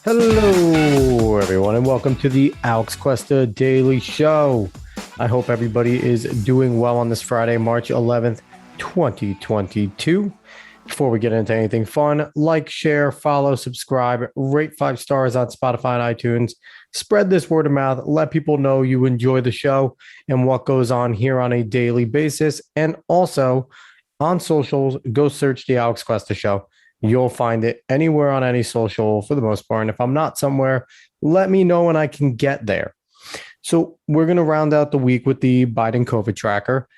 Hello, everyone, and welcome to the Alex Cuesta Daily Show. I hope everybody is doing well on this Friday, March 11th, 2022. Before we get into anything fun, like, share, follow, subscribe, rate 5 stars on Spotify and iTunes. Spread this word of mouth. Let people know you enjoy the show and what goes on here on a daily basis. And also on socials, go search the Alex Cuesta Show. You'll find it anywhere on any social for the most part. And if I'm not somewhere, let me know and I can get there. So we're going to round out the week with the Biden COVID tracker.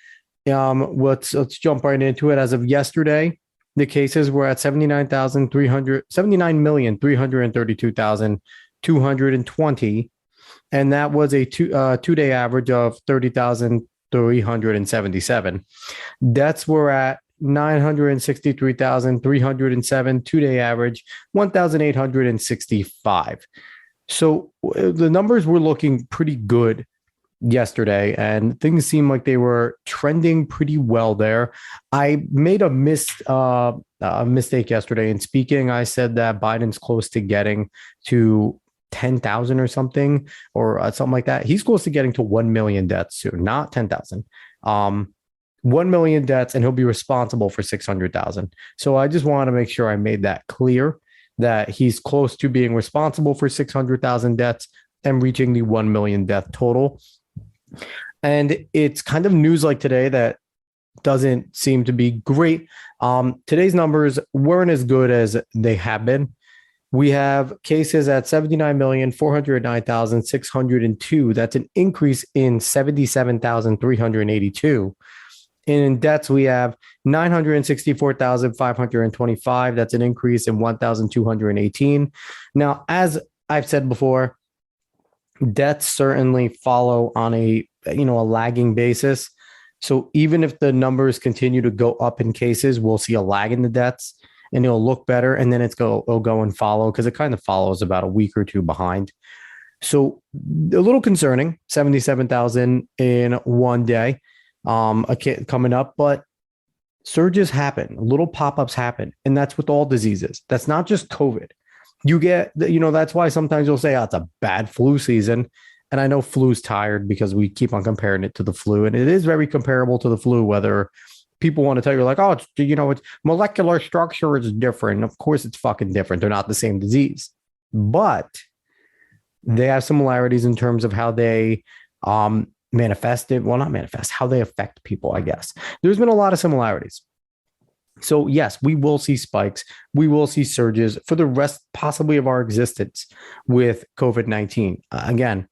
Let's jump right into it. As of yesterday, the cases were at 79,332,220. And that was a two-day average of 30,377. Deaths were at 963,307, two-day average, 1,865. So the numbers were looking pretty good yesterday, and things seemed like they were trending pretty well there. I made a mistake yesterday in speaking. I said that Biden's close to getting to 10,000 or something, or something like that. He's close to getting to 1 million deaths soon, not 10,000. 1 million deaths, and he'll be responsible for 600,000. So I just want to make sure I made that clear, that he's close to being responsible for 600,000 deaths and reaching the 1 million death total. And it's kind of news like today that doesn't seem to be great. Today's numbers weren't as good as they have been. We have cases at 79,409,602. That's an increase in 77,382. In deaths, we have 964,525. That's an increase in 1,218. Now, as I've said before, deaths certainly follow on a lagging basis. So even if the numbers continue to go up in cases, we'll see a lag in the deaths and it'll look better. And then it'll go and follow, because it kind of follows about a week or two behind. So a little concerning, 77,000 in one day. Coming up, but surges happen, little pop-ups happen, and that's with all diseases. That's not just COVID. You get, that's why sometimes you'll say, it's a bad flu season. And I know flu's tired because we keep on comparing it to the flu, and it is very comparable to the flu, whether people want to tell you like, it's molecular structure is different. Of course it's fucking different. They're not the same disease, but they have similarities in terms of how they, how they affect people, I guess. There's been a lot of similarities. So yes, we will see spikes. We will see surges for the rest possibly of our existence with COVID-19. Again,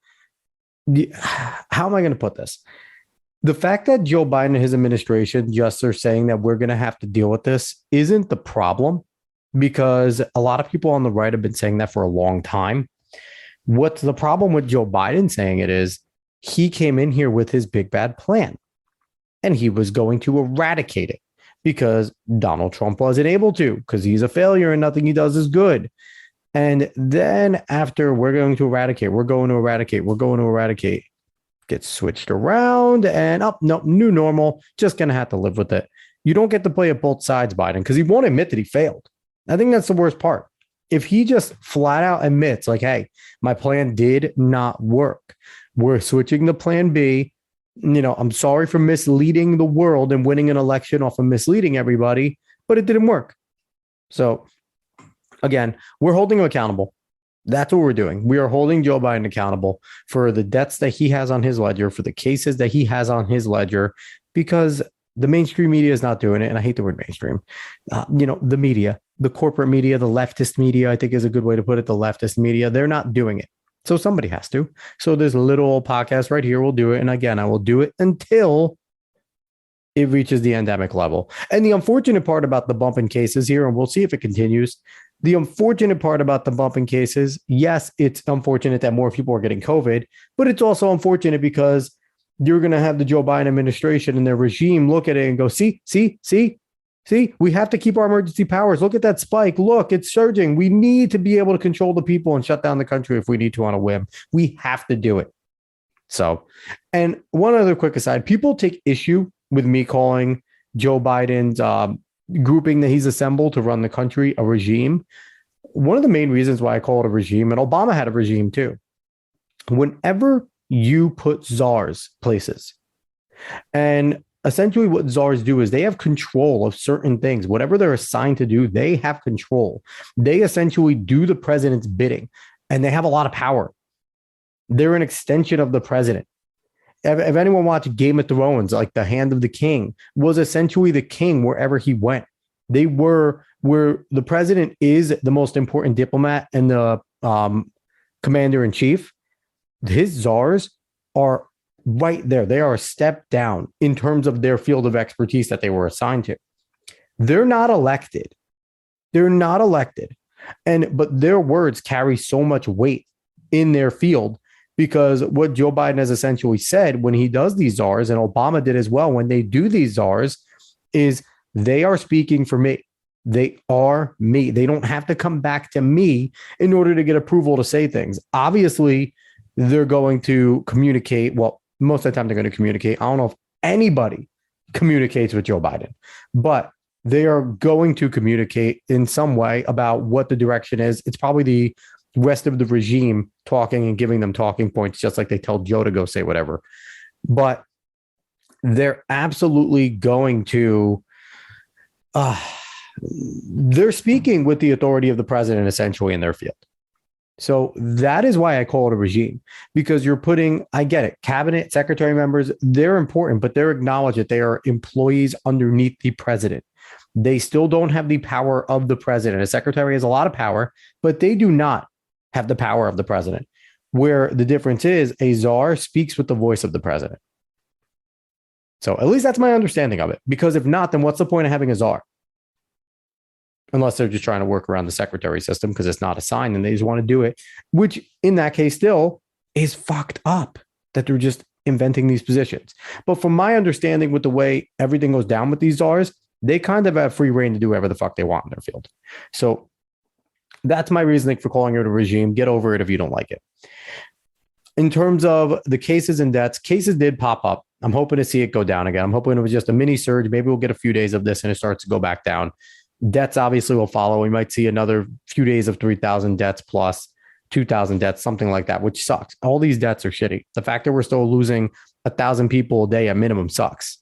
how am I going to put this? The fact that Joe Biden and his administration just are saying that we're going to have to deal with this isn't the problem, because a lot of people on the right have been saying that for a long time. What's the problem with Joe Biden saying it is, he came in here with his big bad plan and he was going to eradicate it because Donald Trump wasn't able to, because he's a failure and nothing he does is good. And then after we're going to eradicate, gets switched around and new normal, just going to have to live with it. You don't get to play at both sides, Biden, because he won't admit that he failed. I think that's the worst part. If he just flat out admits like, hey, my plan did not work, we're switching to plan B. I'm sorry for misleading the world and winning an election off of misleading everybody, but it didn't work. So again, we're holding him accountable. That's what we're doing. We are holding Joe Biden accountable for the debts that he has on his ledger, for the cases that he has on his ledger, because the mainstream media is not doing it. And I hate the word mainstream. The media, the corporate media, the leftist media, I think is a good way to put it. The leftist media, they're not doing it. So somebody has to. So this little podcast right here will do it. And again, I will do it until it reaches the endemic level. And the unfortunate part about the bump in cases here, and we'll see if it continues. The unfortunate part about the bump in cases, yes, it's unfortunate that more people are getting COVID, but it's also unfortunate because you're going to have the Joe Biden administration and their regime look at it and go, see, we have to keep our emergency powers. Look at that spike. Look, it's surging. We need to be able to control the people and shut down the country if we need to on a whim. We have to do it. So, and one other quick aside, people take issue with me calling Joe Biden's grouping that he's assembled to run the country a regime. one of the main reasons why I call it a regime, and Obama had a regime too, whenever you put czars places, and essentially what czars do is they have control of certain things. Whatever they're assigned to do, they have control. They essentially do the president's bidding, and they have a lot of power. They're an extension of the president. If anyone watched Game of Thrones, like the Hand of the King was essentially the king wherever he went. They were where the president is the most important diplomat and the commander in chief. His czars are right there. They are a step down in terms of their field of expertise that they were assigned to. They're not elected. But their words carry so much weight in their field, because what Joe Biden has essentially said when he does these czars, and Obama did as well when they do these czars, is they are speaking for me. They are me. They don't have to come back to me in order to get approval to say things. Obviously, they're going to communicate. Well, most of the time they're going to communicate. I don't know if anybody communicates with Joe Biden, but they are going to communicate in some way about what the direction is. It's probably the rest of the regime talking and giving them talking points, just like they tell Joe to go say whatever. But they're absolutely going to, they're speaking with the authority of the president essentially in their field. So that is why I call it a regime, because you're putting, I get it, cabinet, secretary members, they're important, but they're acknowledged that they are employees underneath the president. They still don't have the power of the president. A secretary has a lot of power, but they do not have the power of the president. Where the difference is, a czar speaks with the voice of the president. So at least that's my understanding of it, because if not, then what's the point of having a czar? Unless they're just trying to work around the secretary system because it's not assigned and they just want to do it, which in that case still is fucked up that they're just inventing these positions. But from my understanding with the way everything goes down with these czars, they kind of have free reign to do whatever the fuck they want in their field. So that's my reasoning for calling it a regime. Get over it if you don't like it. In terms of the cases and deaths, cases did pop up. I'm hoping to see it go down again. I'm hoping it was just a mini surge. Maybe we'll get a few days of this and it starts to go back down. Deaths obviously will follow. We might see another few days of 3,000 deaths plus 2,000 deaths, something like that, which sucks. All these deaths are shitty. The fact that we're still losing 1,000 people a day at minimum sucks.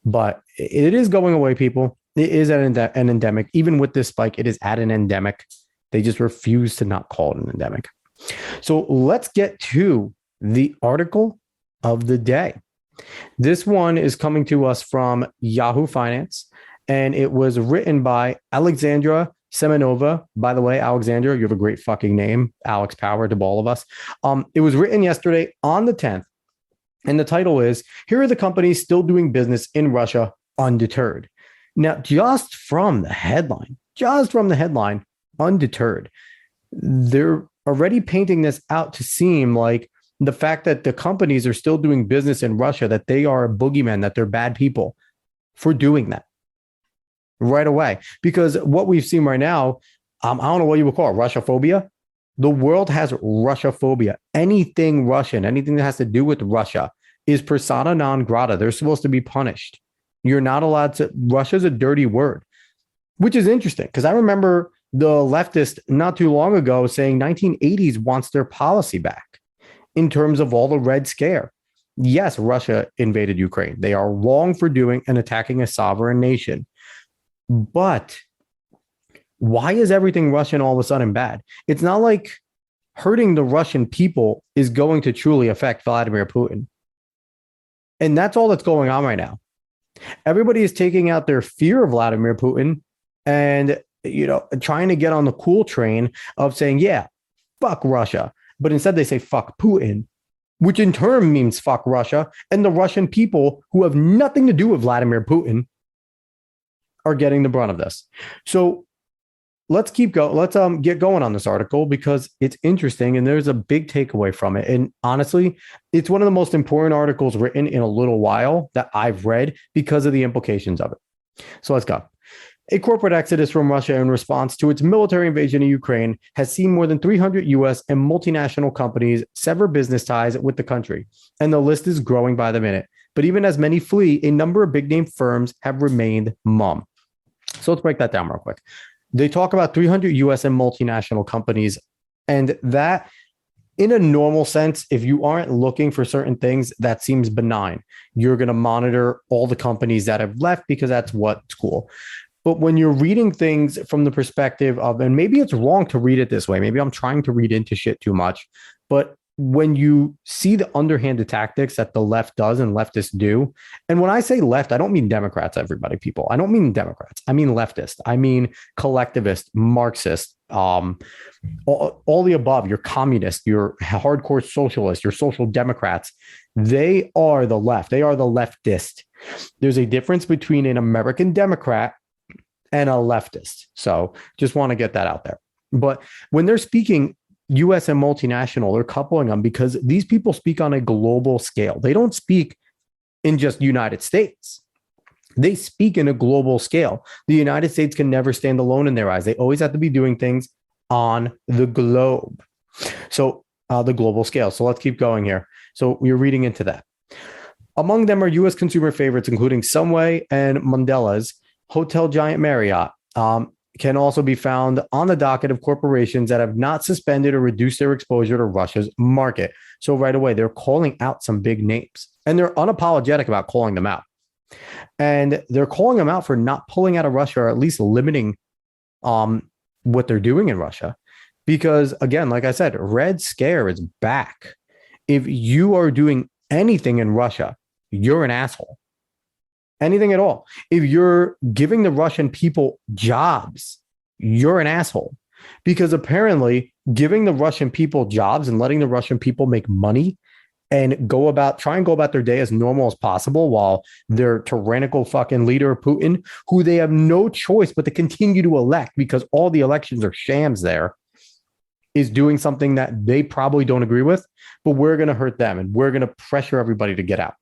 But it is going away, people. It is an endemic. Even with this spike, it is at an endemic. They just refuse to not call it an endemic. So let's get to the article of the day. This one is coming to us from Yahoo Finance, and it was written by Alexandra Semenova. By the way, Alexandra, you have a great fucking name. Alex Power to all of us. It was written yesterday on the 10th, and the title is, "Here are the companies still doing business in Russia undeterred." Now, just from the headline, undeterred, they're already painting this out to seem like the fact that the companies are still doing business in Russia, that they are a boogeyman, that they're bad people for doing that right away. Because what we've seen right now, I don't know what you would call it, Russia phobia. The world has Russia phobia. Anything Russian, anything that has to do with Russia is persona non grata. They're supposed to be punished. You're not allowed to. Russia's a dirty word, which is interesting because I remember the leftist not too long ago saying 1980s wants their policy back in terms of all the Red Scare. Yes, Russia invaded Ukraine. They are wrong for doing and attacking a sovereign nation. But why is everything Russian all of a sudden bad? It's not like hurting the Russian people is going to truly affect Vladimir Putin. And that's all that's going on right now. Everybody is taking out their fear of Vladimir Putin and, trying to get on the cool train of saying, yeah, fuck Russia. But instead they say fuck Putin, which in turn means fuck Russia. And the Russian people who have nothing to do with Vladimir Putin are getting the brunt of this. So let's keep going. Let's get going on this article because it's interesting and there's a big takeaway from it. And honestly, it's one of the most important articles written in a little while that I've read because of the implications of it. So let's go. A corporate exodus from Russia in response to its military invasion of Ukraine has seen more than 300 U.S. and multinational companies sever business ties with the country, and the list is growing by the minute. But even as many flee, a number of big-name firms have remained mum. So let's break that down real quick. They talk about 300 US and multinational companies. And that, in a normal sense, if you aren't looking for certain things, that seems benign. You're going to monitor all the companies that have left because that's what's cool. But when you're reading things from the perspective of, and maybe it's wrong to read it this way, maybe I'm trying to read into shit too much, but when you see the underhanded tactics that the left does and leftists do, and when I say left, I don't mean Democrats, people. I don't mean Democrats. I mean leftist. I mean collectivist, Marxist, all the above, your communist, your hardcore socialist, your social democrats. They are the left. They are the leftist. There's a difference between an American Democrat and a leftist. So just want to get that out there. But when they're speaking US and multinational, they're coupling them because these people speak on a global scale. They don't speak in just United States. They speak in a global scale. The United States can never stand alone in their eyes. They always have to be doing things on the globe. So the global scale. So let's keep going here. So we're reading into that. Among them are US consumer favorites, including Subway and Mandela's. Hotel giant Marriott can also be found on the docket of corporations that have not suspended or reduced their exposure to Russia's market. So right away, they're calling out some big names, and they're unapologetic about calling them out. And they're calling them out for not pulling out of Russia, or at least limiting what they're doing in Russia. Because again, like I said, Red Scare is back. If you are doing anything in Russia, you're an asshole. Anything at all. If you're giving the Russian people jobs, you're an asshole. Because apparently giving the Russian people jobs and letting the Russian people make money and try and go about their day as normal as possible while their tyrannical fucking leader, Putin, who they have no choice but to continue to elect because all the elections are shams there, is doing something that they probably don't agree with, but we're going to hurt them and we're going to pressure everybody to get out.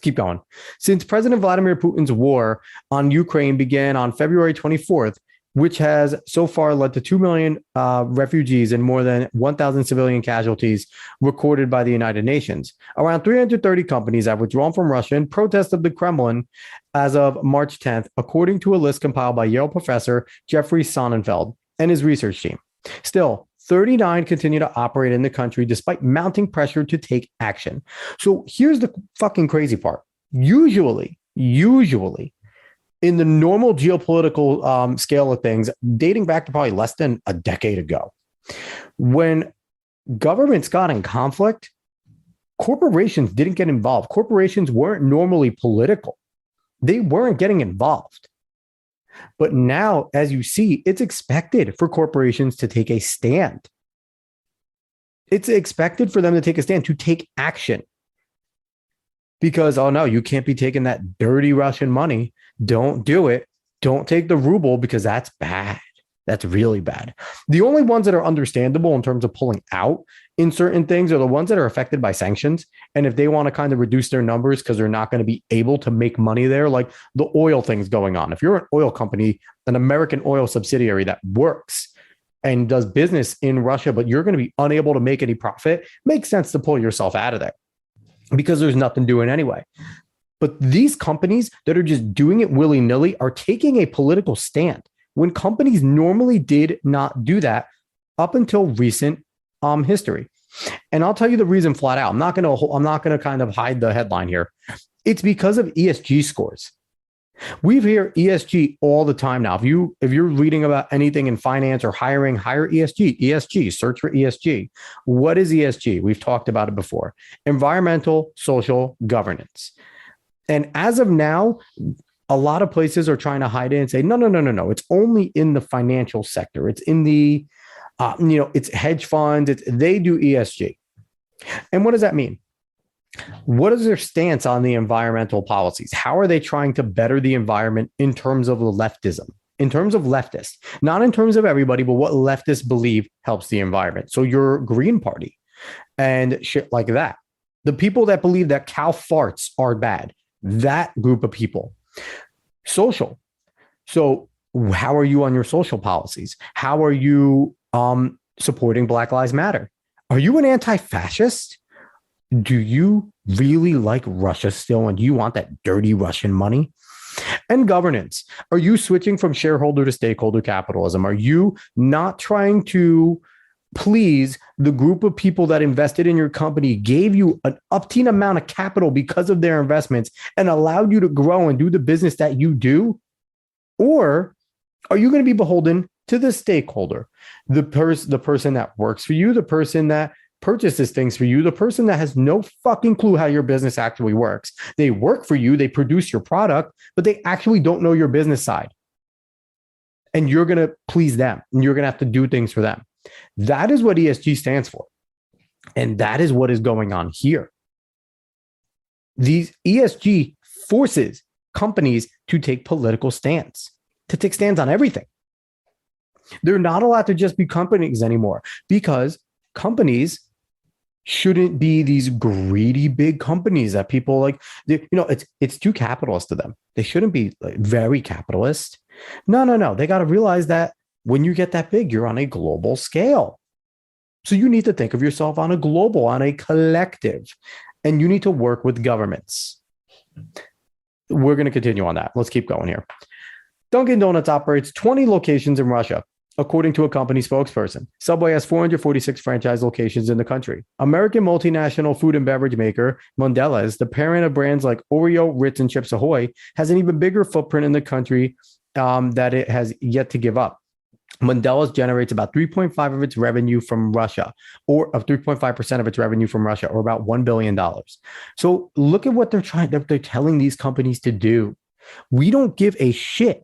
Keep going. Since President Vladimir Putin's war on Ukraine began on February 24th, which has so far led to 2 million refugees and more than 1,000 civilian casualties recorded by the United Nations, around 330 companies have withdrawn from Russia in protest of the Kremlin as of March 10th, according to a list compiled by Yale professor Jeffrey Sonnenfeld and his research team. Still, 39 continue to operate in the country despite mounting pressure to take action. So here's the fucking crazy part. Usually, in the normal geopolitical scale of things, dating back to probably less than a decade ago, when governments got in conflict, corporations didn't get involved. Corporations weren't normally political. They weren't getting involved. But now, as you see, it's expected for corporations to take a stand. It's expected for them to take a stand, to take action. Because, oh no, you can't be taking that dirty Russian money. Don't do it. Don't take the ruble because that's bad. That's really bad. The only ones that are understandable in terms of pulling out in certain things are the ones that are affected by sanctions. And if they want to kind of reduce their numbers because they're not going to be able to make money there, like the oil things going on. If you're an oil company, an American oil subsidiary that works and does business in Russia, but you're going to be unable to make any profit, makes sense to pull yourself out of there because there's nothing doing anyway. But these companies that are just doing it willy-nilly are taking a political stand when companies normally did not do that up until recent history. And I'll tell you the reason flat out. I'm not going to kind of hide the headline here. It's because of ESG scores. We hear ESG all the time now. If you're reading about anything in finance or hiring, hire ESG, search for ESG. What is ESG? We've talked about it before. Environmental, social, governance. And as of now, a lot of places are trying to hide it and say, no. It's only in the financial sector. It's in the, it's hedge funds. They do ESG. And what does that mean? What is their stance on the environmental policies? How are they trying to better the environment in terms of the leftism, in terms of leftists, not in terms of everybody, but what leftists believe helps the environment? So your Green Party and shit like that. The people that believe that cow farts are bad, that group of people. Social. So how are you on your social policies? How are you supporting Black Lives Matter? Are you an anti-fascist? Do you really like Russia still? And do you want that dirty Russian money? And governance. Are you switching from shareholder to stakeholder capitalism? Are you not trying to please the group of people that invested in your company, gave you an upteen amount of capital because of their investments, and allowed you to grow and do the business that you do? Or are you going to be beholden to the stakeholder, the person that works for you, the person that purchases things for you, the person that has no fucking clue how your business actually works? They work for you, they produce your product, but they actually don't know your business side. And you're going to please them, and you're going to have to do things for them. That is what ESG stands for. And that is what is going on here. These ESG forces companies to take political stands, to take stands on everything. They're not allowed to just be companies anymore, because companies shouldn't be these greedy big companies that people like. It's too capitalist to them. They shouldn't be very capitalist. No. They got to realize that when you get that big, you're on a global scale. So you need to think of yourself on a collective, and you need to work with governments. We're going to continue on that. Let's keep going here. Dunkin' Donuts operates 20 locations in Russia, according to a company spokesperson. Subway has 446 franchise locations in the country. American multinational food and beverage maker Mondelez, the parent of brands like Oreo, Ritz, and Chips Ahoy, has an even bigger footprint in the country that it has yet to give up. Mondelez generates about 3.5% of its revenue from Russia, or of 3.5% of its revenue from Russia, or about $1 billion. So look at what they're telling these companies to do. We don't give a shit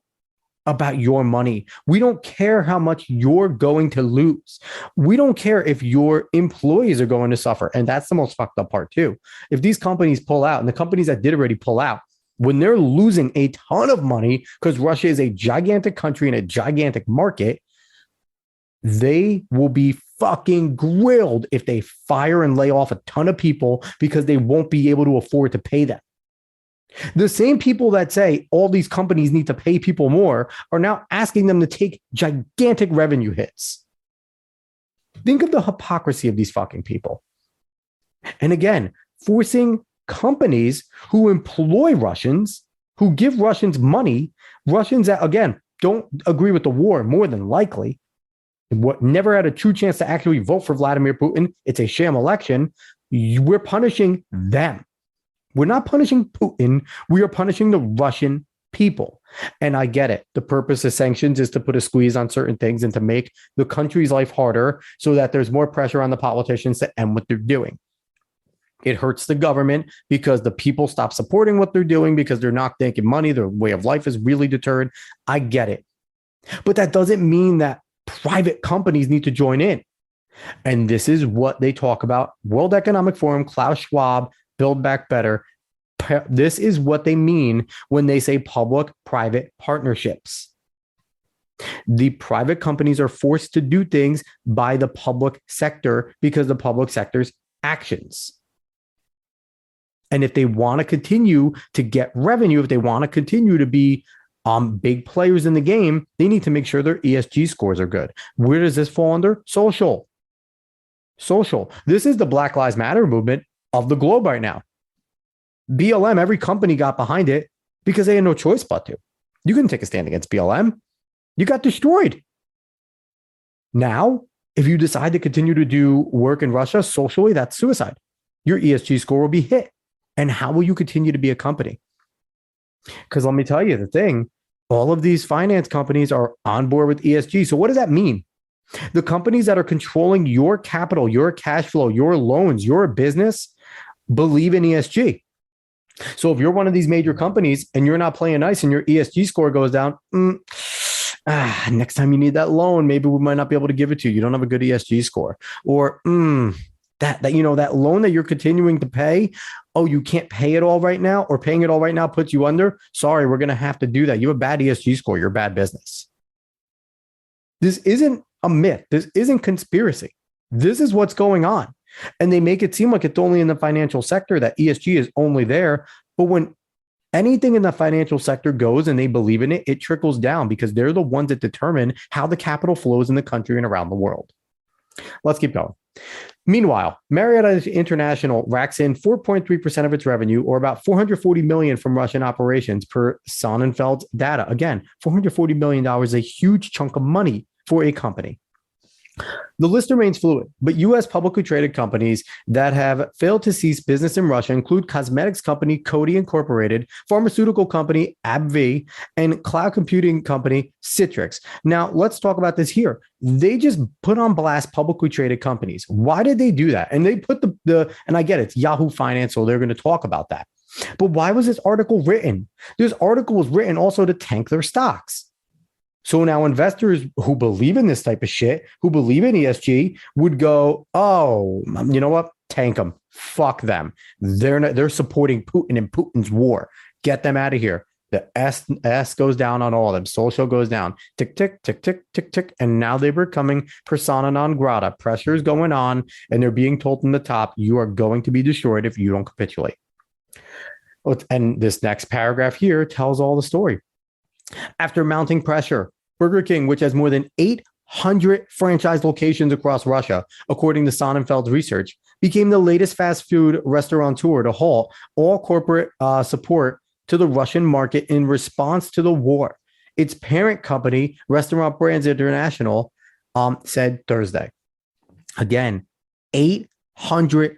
about your money. We don't care how much you're going to lose. We don't care if your employees are going to suffer. And that's the most fucked up part too. If these companies pull out, and the companies that did already pull out, when they're losing a ton of money because Russia is a gigantic country and a gigantic market, they will be fucking grilled if they fire and lay off a ton of people because they won't be able to afford to pay them. The same people that say all these companies need to pay people more are now asking them to take gigantic revenue hits. Think of the hypocrisy of these fucking people. And again, forcing companies who employ Russians, who give Russians money, Russians that, again, don't agree with the war more than likely, what never had a true chance to actually vote for Vladimir Putin. It's a sham election. We're punishing them. We're not punishing Putin. We are punishing the Russian people. And I get it. The purpose of sanctions is to put a squeeze on certain things and to make the country's life harder so that there's more pressure on the politicians to end what they're doing. It hurts the government because the people stop supporting what they're doing because they're not taking money. Their way of life is really deterred. I get it. But that doesn't mean that private companies need to join in. And this is what they talk about. World Economic Forum, Klaus Schwab, Build Back Better. This is what they mean when they say public-private partnerships. The private companies are forced to do things by the public sector because the public sector's actions. And if they want to continue to get revenue, if they want to continue to be big players in the game, they need to make sure their ESG scores are good. Where does this fall under? Social. This is the Black Lives Matter movement of the globe right now. BLM, every company got behind it because they had no choice but to. You couldn't take a stand against BLM. You got destroyed. Now, if you decide to continue to do work in Russia socially, that's suicide. Your ESG score will be hit. And how will you continue to be a company? Because let me tell you the thing, all of these finance companies are on board with ESG. So what does that mean? The companies that are controlling your capital, your cash flow, your loans, your business believe in ESG. So if you're one of these major companies and you're not playing nice and your ESG score goes down, next time you need that loan, maybe we might not be able to give it to you. You don't have a good ESG score. Or that loan that you're continuing to pay, oh, you can't pay it all right now, or paying it all right now puts you under. Sorry, we're going to have to do that. You have a bad ESG score. You're a bad business. This isn't a myth. This isn't conspiracy. This is what's going on. And they make it seem like it's only in the financial sector, that ESG is only there. But when anything in the financial sector goes and they believe in it, it trickles down because they're the ones that determine how the capital flows in the country and around the world. Let's keep going. Meanwhile, Marriott International racks in 4.3% of its revenue, or about $440 million from Russian operations per Sonnenfeld's data. Again, $440 million is a huge chunk of money for a company. The list remains fluid, but U.S. publicly traded companies that have failed to cease business in Russia include cosmetics company Coty Incorporated, pharmaceutical company AbbVie, and cloud computing company Citrix. Now, let's talk about this here. They just put on blast publicly traded companies. Why did they do that? And they put and I get it, it's Yahoo Finance, so they're going to talk about that. But why was this article written? This article was written also to tank their stocks. So now investors who believe in this type of shit, who believe in ESG, would go, oh, you know what? Tank them. Fuck them. They're supporting Putin and Putin's war. Get them out of here. The S goes down on all of them. Social goes down. Tick, tick, tick, tick, tick, tick. And now they're becoming persona non grata. Pressure is going on, and they're being told from the top, you are going to be destroyed if you don't capitulate. And this next paragraph here tells all the story. After mounting pressure, Burger King, which has more than 800 franchise locations across Russia, according to Sonnenfeld's research, became the latest fast food restaurateur to halt all corporate support to the Russian market in response to the war. Its parent company, Restaurant Brands International, said Thursday. Again, 800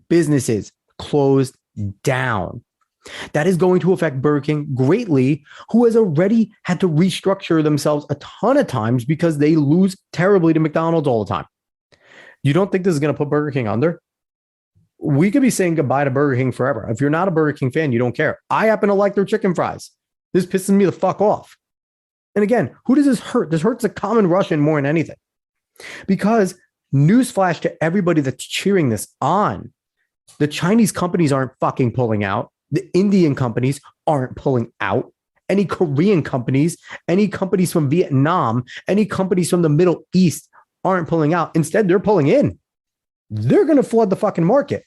businesses closed down. That is going to affect Burger King greatly, who has already had to restructure themselves a ton of times because they lose terribly to McDonald's all the time. You don't think this is going to put Burger King under? We could be saying goodbye to Burger King forever. If you're not a Burger King fan, you don't care. I happen to like their chicken fries. This pisses me the fuck off. And again, who does this hurt? This hurts the common Russian more than anything. Because newsflash to everybody that's cheering this on, the Chinese companies aren't fucking pulling out. The Indian companies aren't pulling out. Any Korean companies, any companies from Vietnam, any companies from the Middle East aren't pulling out. Instead, they're pulling in. They're going to flood the fucking market.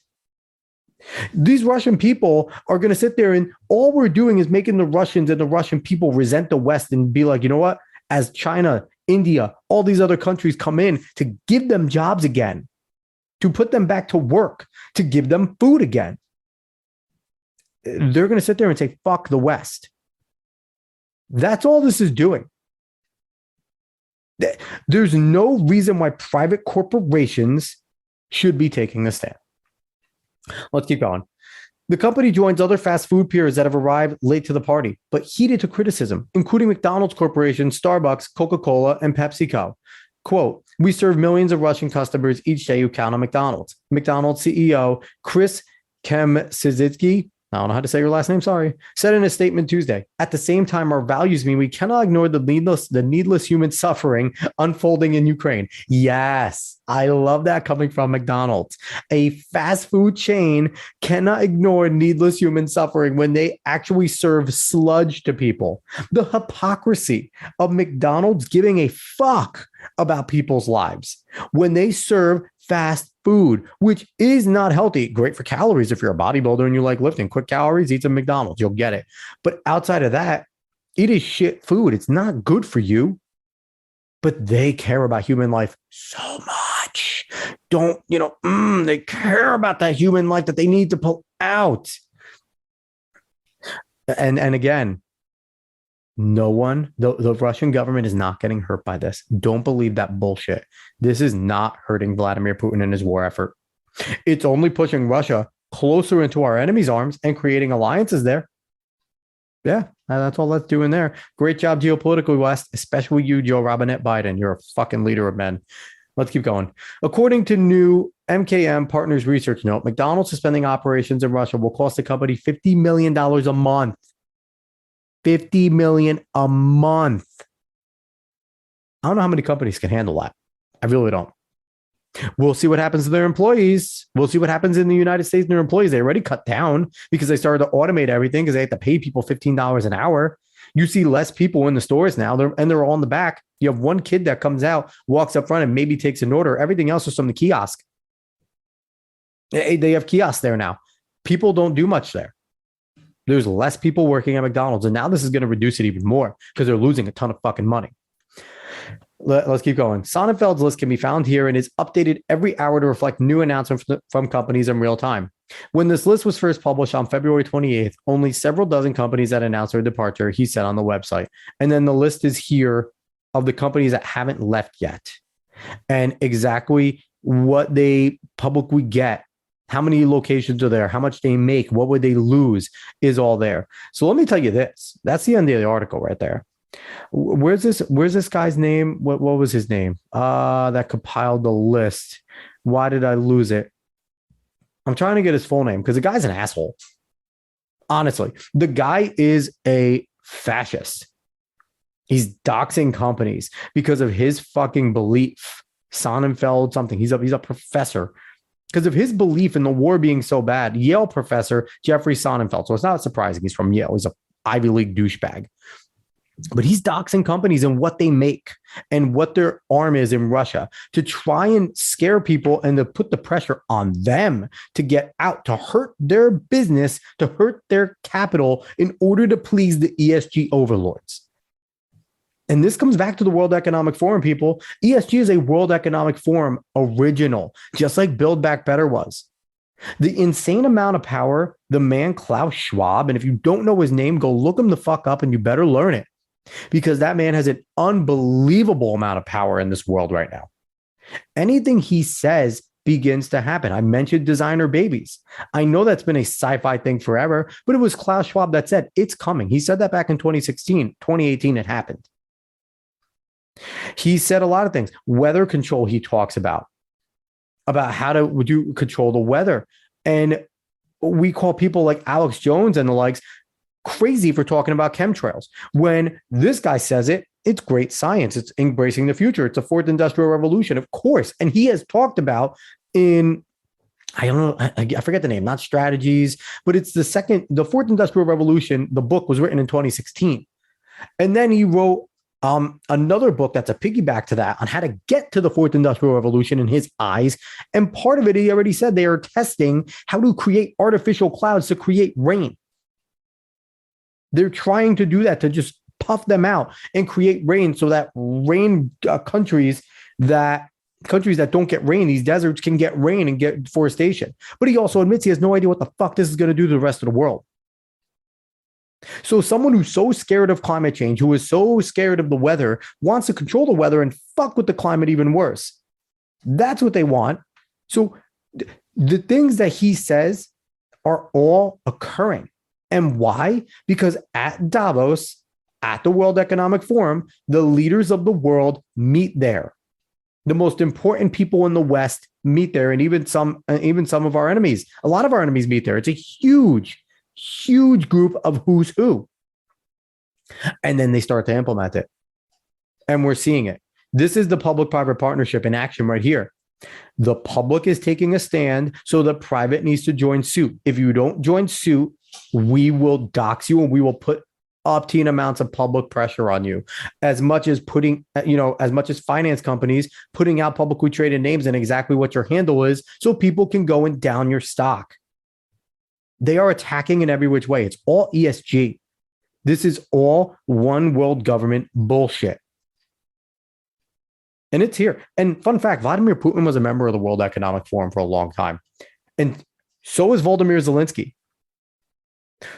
These Russian people are going to sit there, and all we're doing is making the Russians and the Russian people resent the West and be like, you know what? As China, India, all these other countries come in to give them jobs again, to put them back to work, to give them food again. They're going to sit there and say, fuck the West. That's all this is doing. There's no reason why private corporations should be taking this stand. Let's keep going. The company joins other fast food peers that have arrived late to the party, but heated to criticism, including McDonald's Corporation, Starbucks, Coca-Cola, and PepsiCo. Quote, we serve millions of Russian customers each day who count on McDonald's. McDonald's CEO Chris Kemsizitsky, I don't know how to say your last name, sorry, said in a statement Tuesday, at the same time, our values mean we cannot ignore the needless human suffering unfolding in Ukraine. Yes, I love that coming from McDonald's. A fast food chain cannot ignore needless human suffering when they actually serve sludge to people. The hypocrisy of McDonald's giving a fuck about people's lives when they serve fast food, which is not healthy. Great for calories if you're a bodybuilder and you like lifting. Quick calories, eat some McDonald's, you'll get it. But outside of that, it is shit food. It's not good for you. But they care about human life so much. They care about that human life that they need to pull out. And again, no one, the Russian government is not getting hurt by this. Don't believe that bullshit. This is not hurting Vladimir Putin in his war effort. It's only pushing Russia closer into our enemy's arms and creating alliances there. Yeah, that's all that's doing there. Great job geopolitically, West, especially you, Joe Robinette Biden. You're a fucking leader of men. Let's keep going. According to new MKM Partners research note, McDonald's suspending operations in Russia will cost the company $50 million a month. $50 million a month. I don't know how many companies can handle that. I really don't. We'll see what happens to their employees. We'll see what happens in the United States and their employees. They already cut down because they started to automate everything because they have to pay people $15 an hour. You see less people in the stores now, they're all in the back. You have one kid that comes out, walks up front and maybe takes an order. Everything else is from the kiosk. They have kiosks there now. People don't do much there. There's less people working at McDonald's. And now this is going to reduce it even more because they're losing a ton of fucking money. Let's keep going. Sonnenfeld's list can be found here and is updated every hour to reflect new announcements from companies in real time. When this list was first published on February 28th, only several dozen companies had announced their departure, he said on the website. And then the list is here of the companies that haven't left yet and exactly what they publicly get. How many locations are there? How much they make? What would they lose is all there. So let me tell you this. That's the end of the article right there. Where's this guy's name? What was his name? That compiled the list. Why did I lose it? I'm trying to get his full name because the guy's an asshole. Honestly, the guy is a fascist. He's doxing companies because of his fucking belief. Sonnenfeld something. He's a professor. Because of his belief in the war being so bad. Yale professor Jeffrey Sonnenfeld. So it's not surprising he's from Yale. He's a Ivy League douchebag. But he's doxing companies and what they make and what their arm is in Russia to try and scare people and to put the pressure on them to get out, to hurt their business, to hurt their capital in order to please the ESG overlords. And this comes back to the World Economic Forum, people. ESG is a World Economic Forum original, just like Build Back Better was. The insane amount of power, the man Klaus Schwab, and if you don't know his name, go look him the fuck up and you better learn it. Because that man has an unbelievable amount of power in this world right now. Anything he says begins to happen. I mentioned designer babies. I know that's been a sci-fi thing forever, but it was Klaus Schwab that said it's coming. He said that back in 2016, 2018, it happened. He said a lot of things. Weather control, he talks about how to would you control the weather. And we call people like Alex Jones and the likes crazy for talking about chemtrails. When this guy says it, it's great science. It's embracing the future. It's a fourth industrial revolution, of course. And he has talked about in, I don't know, I forget the name, not strategies, but it's the fourth industrial revolution. The book was written in 2016. And then he wrote another book that's a piggyback to that on how to get to the fourth industrial revolution in his eyes. And part of it, he already said they are testing how to create artificial clouds to create rain. They're trying to do that to just puff them out and create rain so that countries that don't get rain, these deserts can get rain and get deforestation. But he also admits he has no idea what the fuck this is going to do to the rest of the world. So someone who's so scared of climate change, who is so scared of the weather, wants to control the weather and fuck with the climate even worse. That's what they want. So the things that he says are all occurring. And why? Because at Davos, at the World Economic Forum, the leaders of the world meet there. The most important people in the West meet there, and even some of our enemies. A lot of our enemies meet there. It's a huge, huge group of who's who. And then they start to implement it. And we're seeing it. This is the public-private partnership in action right here. The public is taking a stand, so the private needs to join suit. If you don't join suit, we will dox you and we will put obscene amounts of public pressure on you, as much as finance companies putting out publicly traded names and exactly what your handle is so people can go and down your stock. They are attacking in every which way. It's all ESG. This is all one world government bullshit. And it's here. And fun fact, Vladimir Putin was a member of the World Economic Forum for a long time. And so is Volodymyr Zelensky.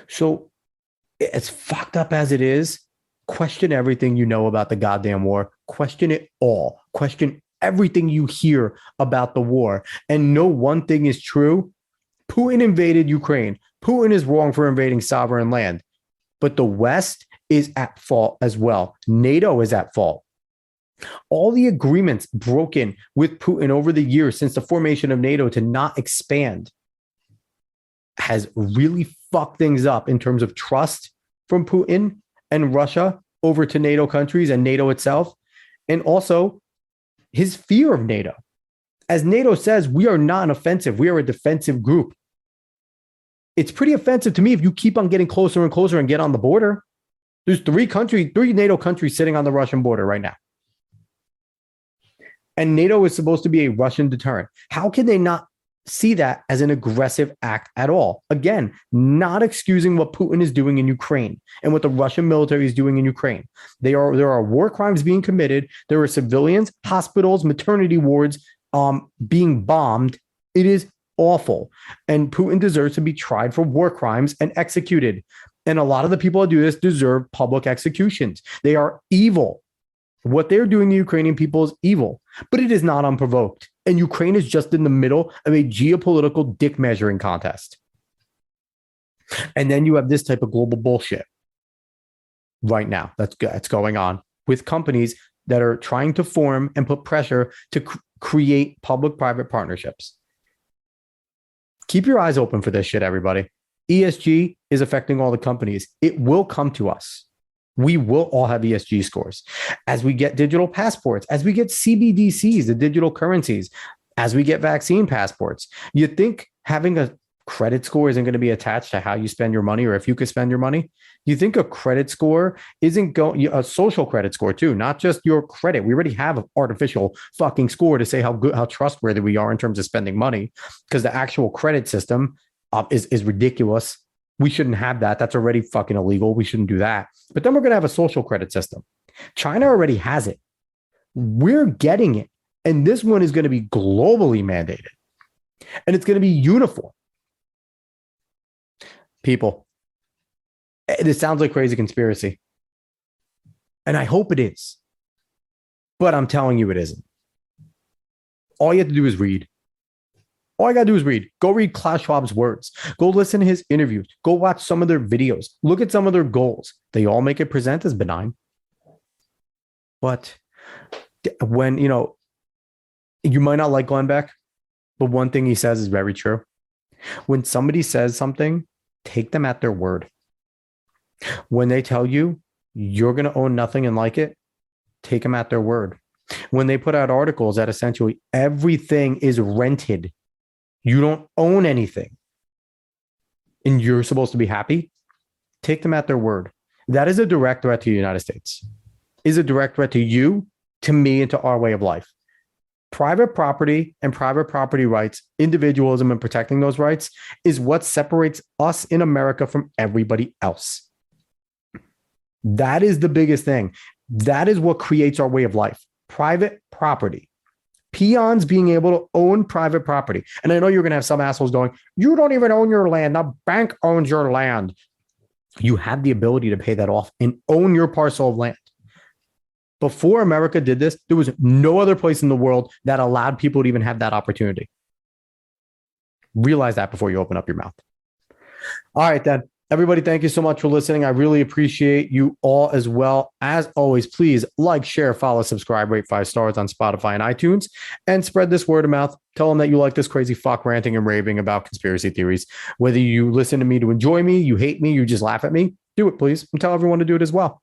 So as fucked up as it is, question everything you know about the goddamn war. Question it all. Question everything you hear about the war. And know one thing is true. Putin invaded Ukraine. Putin is wrong for invading sovereign land. But the West is at fault as well. NATO is at fault. All the agreements broken with Putin over the years since the formation of NATO to not expand has really fucked things up in terms of trust from Putin and Russia over to NATO countries and NATO itself. And also his fear of NATO. As NATO says, we are not an offensive. We are a defensive group. It's pretty offensive to me if you keep on getting closer and closer and get on the border. There's three NATO countries sitting on the Russian border right now. And NATO is supposed to be a Russian deterrent. How can they not see that as an aggressive act at all. Again, not excusing what Putin is doing in Ukraine and what the Russian military is doing in Ukraine. There are war crimes being committed. There are civilians, hospitals, maternity wards being bombed. It is awful. And Putin deserves to be tried for war crimes and executed. And a lot of the people that do this deserve public executions. They are evil. What they're doing to Ukrainian people is evil, but it is not unprovoked. And Ukraine is just in the middle of a geopolitical dick measuring contest. And then you have this type of global bullshit right now that's going on with companies that are trying to form and put pressure to create public-private partnerships. Keep your eyes open for this shit, everybody. ESG is affecting all the companies. It will come to us. We will all have ESG scores. As we get digital passports, as we get CBDCs, the digital currencies, as we get vaccine passports, you think having a credit score isn't going to be attached to how you spend your money or if you could spend your money? You think a credit score isn't going, a social credit score too, not just your credit. We already have an artificial fucking score to say how good, how trustworthy we are in terms of spending money, because the actual credit system is ridiculous. We shouldn't have that. That's already fucking illegal. We shouldn't do that. But then we're going to have a social credit system. China already has it. We're getting it. And this one is going to be globally mandated. And it's going to be uniform. People, this sounds like crazy conspiracy. And I hope it is. But I'm telling you it isn't. All you have to do is read. All I got to do is read. Go read Klaus Schwab's words. Go listen to his interviews. Go watch some of their videos. Look at some of their goals. They all make it present as benign. But when, you might not like Glenn Beck, but one thing he says is very true. When somebody says something, take them at their word. When they tell you you're going to own nothing and like it, take them at their word. When they put out articles that essentially everything is rented, you don't own anything, and you're supposed to be happy, take them at their word. That is a direct threat to the United States. Is a direct threat to you, to me, and to our way of life. Private property and private property rights, individualism and protecting those rights is what separates us in America from everybody else. That is the biggest thing. That is what creates our way of life. Private property. Peons being able to own private property. And I know you're going to have some assholes going, you don't even own your land. The bank owns your land. You have the ability to pay that off and own your parcel of land. Before America did this, there was no other place in the world that allowed people to even have that opportunity. Realize that before you open up your mouth. All right, then. Everybody, thank you so much for listening. I really appreciate you all as well. As always, please like, share, follow, subscribe, rate 5 stars on Spotify and iTunes, and spread this word of mouth. Tell them that you like this crazy fuck ranting and raving about conspiracy theories. Whether you listen to me to enjoy me, you hate me, you just laugh at me, do it, please. And tell everyone to do it as well.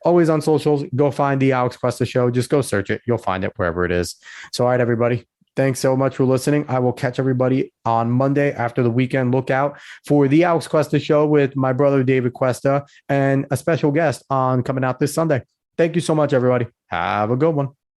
Always on socials, go find the Alex Cuesta Show. Just go search it. You'll find it wherever it is. So, all right, everybody. Thanks so much for listening. I will catch everybody on Monday after the weekend. Look out for the Alex Cuesta Show with my brother, David Cuesta, and a special guest on coming out this Sunday. Thank you so much, everybody. Have a good one.